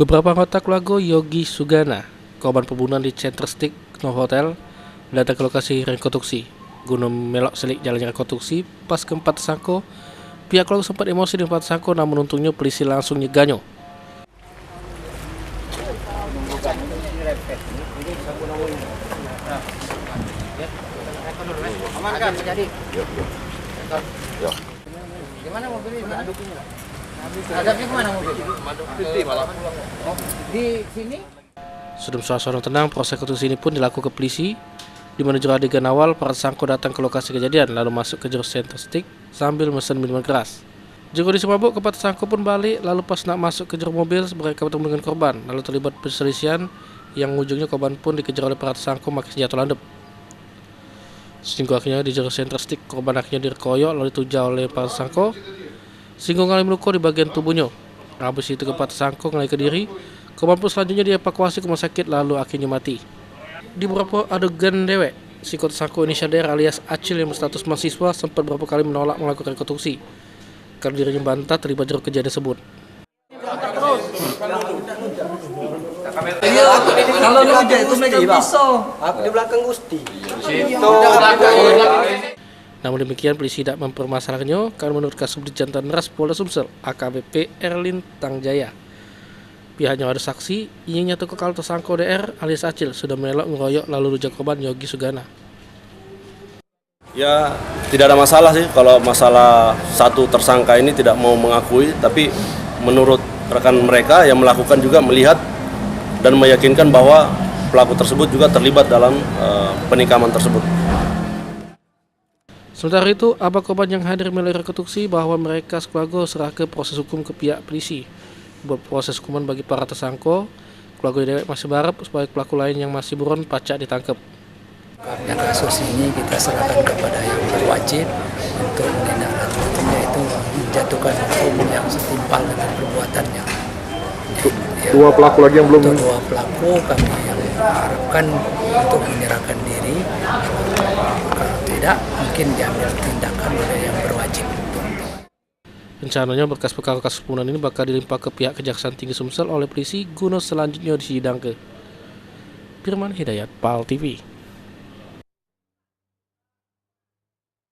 Beberapa anggota keluarga Yogi Sugana, korban pembunuhan di Center Stick Hotel, datang ke lokasi rekonstruksi. Guna melok selik jalannya rekonstruksi, pas keempat tersangka, pihak keluarga sempat emosi dengan empat tersangka, namun untungnya polisi langsung nyegahnya. Amankan jadi. Gimana mobil ini? Adabnya kemana mobil? Di sini? Sebelum suasana tenang, proses rekonstruksi ini pun dilakukan ke polisi, di mana juru adegan awal para tersangka datang ke lokasi kejadian lalu masuk ke juru Center Stick sambil mesen minuman keras. Juru kondisi mabuk, keempat tersangka pun balik, lalu pas nak masuk ke juru mobil mereka bertemu dengan korban, lalu terlibat perselisihan yang ujungnya korban pun dikejar oleh para tersangka memakai senjata landep. Sehingga akhirnya di juru Center Stick korban akhirnya dikeroyok lalu dituja oleh para tersangka sehingga mengalami luka di bagian tubuhnya. Habis itu keempat tersangka melarikan diri. Korban pun selanjutnya dievakuasi ke rumah sakit lalu akhirnya mati. Di beberapa adegan dewek, si tersangka inisial DR alias Acil yang berstatus mahasiswa sempat beberapa kali menolak melakukan rekonstruksi karena dirinya bantah terlibat dalam kejadian tersebut. Iya, kalau lu aja itu megang pisau. Aku di belakang Gusti. Namun demikian polisi tidak mempermasalahkannya karena menurut Kasubdit Jantan Ras Polda Sumsel AKBP Erlin Tangjaya, pihaknya ada saksi yang nyatakan kalau tersangka DR alias Acil sudah melok mengeroyok lalu rujak korban Yogi Sugana. Ya, tidak ada masalah sih kalau masalah satu tersangka ini tidak mau mengakui, tapi menurut rekan mereka yang melakukan juga melihat dan meyakinkan bahwa pelaku tersebut juga terlibat dalam penikaman tersebut. Sementara itu, abah korban yang hadir melalui rekonstruksi bahwa mereka sekeluarga serah ke proses hukum ke pihak polisi. Buat proses hukuman bagi para tersangka, keluarga dewek masih berharap supaya pelaku lain yang masih buron pacak ditangkap. Karena kasus ini kita serahkan kepada yang berwajib untuk menindaklanjuti, yaitu menjatuhkan hukum yang setimpal dengan perbuatannya. Dua pelaku lagi yang belum. Untuk dua pelaku kami yang harapkan untuk menyerahkan diri. Kalau tidak, mungkin diambil tindakan oleh yang berwajib. Rencananya berkas perkara kasus pembunuhan ini bakal dilimpah ke pihak Kejaksaan Tinggi Sumsel oleh polisi guna selanjutnya disidang ke. Firman Hidayat, PAL TV.